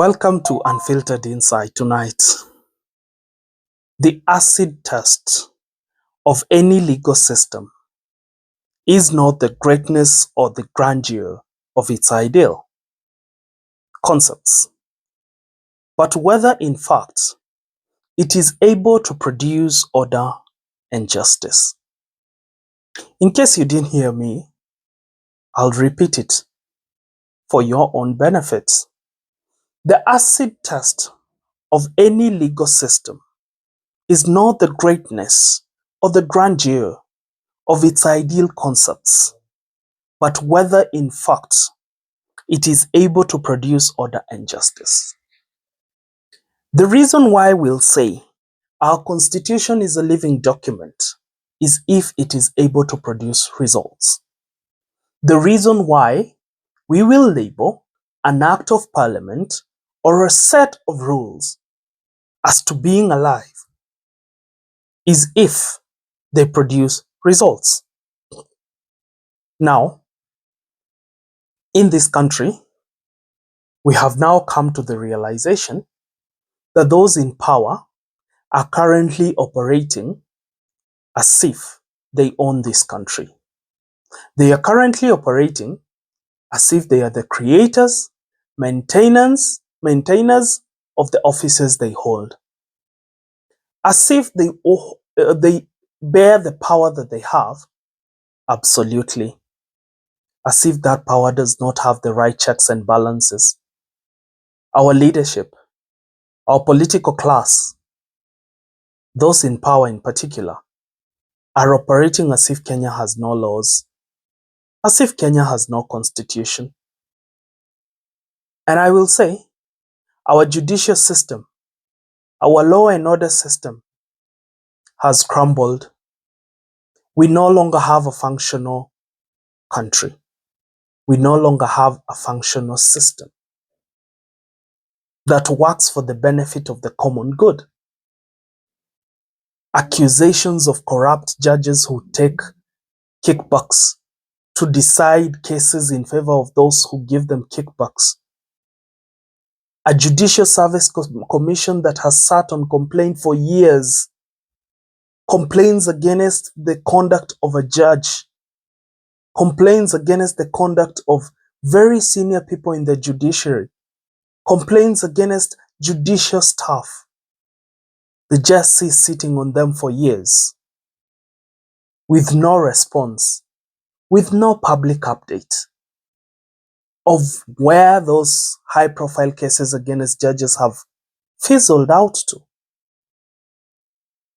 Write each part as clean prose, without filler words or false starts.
Welcome to Unfiltered Insight tonight. The acid test of any legal system is not the greatness or the grandeur of its ideal concepts, but whether in fact it is able to produce order and justice. In case you didn't hear me, I'll repeat it for your own benefit. The acid test of any legal system is not the greatness or the grandeur of its ideal concepts, but whether in fact it is able to produce order and justice. The reason why we'll say our constitution is a living document is if it is able to produce results. The reason why we will label an act of parliament or a set of rules as to being alive is if they produce results. Now, in this country, we have now come to the realization that those in power are currently operating as if they own this country. They are currently operating as if they are the creators, maintainers of the offices they hold. As if they bear the power that they have, absolutely. As if that power does not have the right checks and balances. Our leadership, our political class, those in power in particular, are operating as if Kenya has no laws, as if Kenya has no constitution. And I will say, our judicial system, our law and order system has crumbled. We no longer have a functional country. We no longer have a functional system that works for the benefit of the common good. Accusations of corrupt judges who take kickbacks to decide cases in favor of those who give them kickbacks. A judicial service commission that has sat on complaint for years, complains against the conduct of a judge, complains against the conduct of very senior people in the judiciary, complains against judicial staff. The judge is sitting on them for years with no response, with no public update of where those high-profile cases against judges have fizzled out to.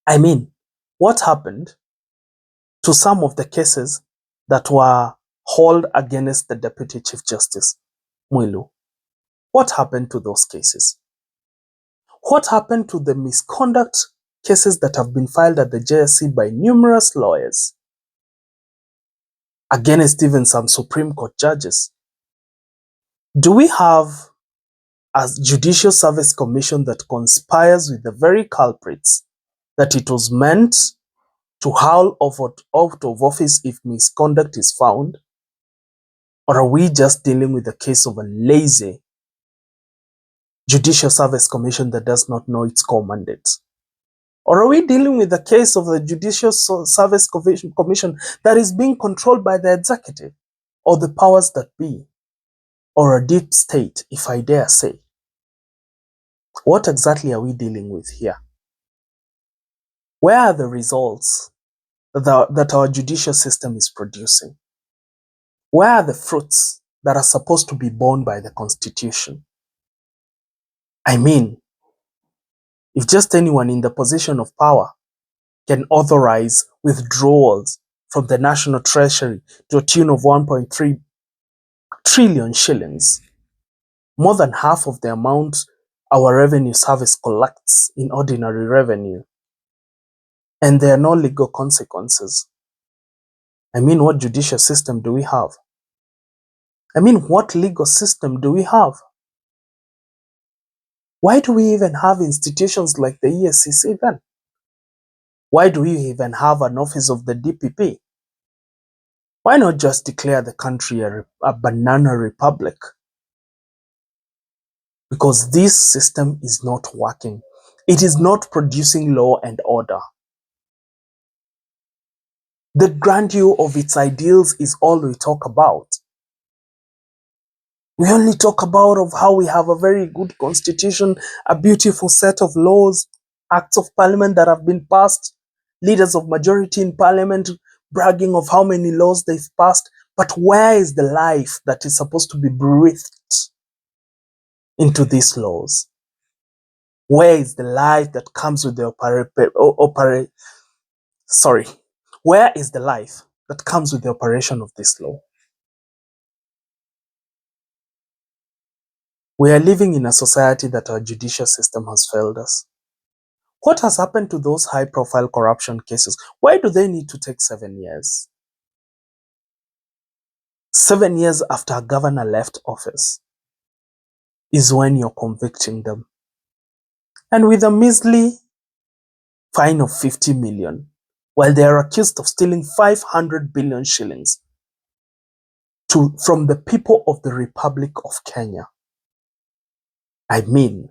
I mean, what happened to some of the cases that were hauled against the Deputy Chief Justice, Mwilu? What happened to those cases? What happened to the misconduct cases that have been filed at the JSC by numerous lawyers against even some Supreme Court judges? Do we have a judicial service commission that conspires with the very culprits that it was meant to haul out of office if misconduct is found? Or are we just dealing with the case of a lazy judicial service commission that does not know its core mandate? Or are we dealing with the case of the judicial service commission that is being controlled by the executive or the powers that be, or a deep state, if I dare say? What exactly are we dealing with here? Where are the results that our judicial system is producing? Where are the fruits that are supposed to be borne by the Constitution? I mean, if just anyone in the position of power can authorize withdrawals from the National Treasury to a tune of 1.3 trillion shillings, more than half of the amount our revenue service collects in ordinary revenue, and there are no legal consequences. I mean, what judicial system do we have? I mean, what legal system do we have? Why do we even have institutions like the EACC then? Why do we even have an office of the DPP? Why not just declare the country a banana republic? because this system is not working. It is not producing law and order. The grandeur of its ideals is all we talk about. We only talk about of how we have a very good constitution, a beautiful set of laws, acts of parliament that have been passed, leaders of majority in parliament bragging of how many laws they've passed. But where is the life that is supposed to be breathed into these laws? Where is the life that comes with the where is the life that comes with the operation of this law? We are living in a society that our judicial system has failed us. What has happened to those high-profile corruption cases? Why do they need to take 7 years? 7 years after a governor left office is when you're convicting them. And with a measly fine of 50 million, while they are accused of stealing 500 billion shillings from the people of the Republic of Kenya. I mean,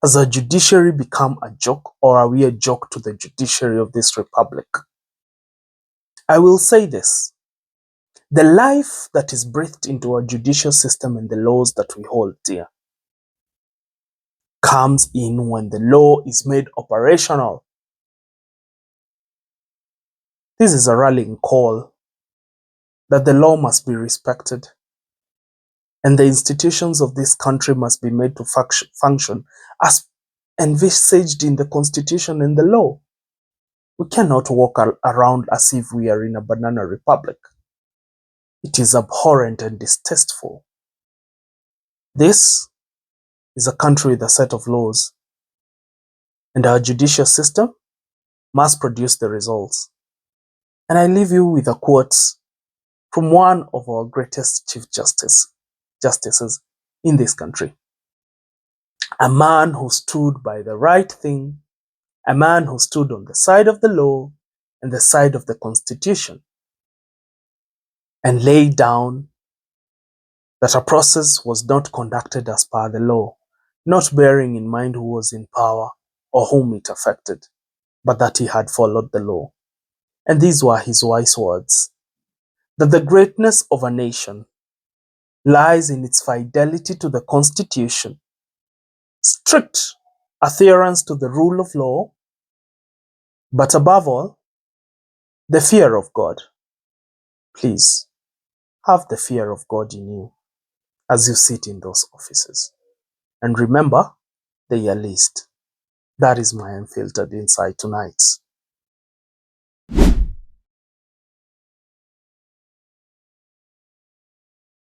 has our judiciary become a joke, or are we a joke to the judiciary of this republic? I will say this. The life that is breathed into our judicial system and the laws that we hold dear comes in when the law is made operational. This is a rallying call that the law must be respected and the institutions of this country must be made to function as envisaged in the constitution and the law. We cannot walk around as if we are in a banana republic. It is abhorrent and distasteful. This is a country with a set of laws, and our judicial system must produce the results. And I leave you with a quote from one of our greatest Chief Justices in this country. A man who stood by the right thing, a man who stood on the side of the law and the side of the Constitution, and laid down that a process was not conducted as per the law, not bearing in mind who was in power or whom it affected, but that he had followed the law. And these were his wise words, that the greatness of a nation lies in its fidelity to the Constitution, strict adherence to the rule of law, but above all, the fear of God. Please, have the fear of God in you as you sit in those offices. And remember the year list. That is my unfiltered insight tonight.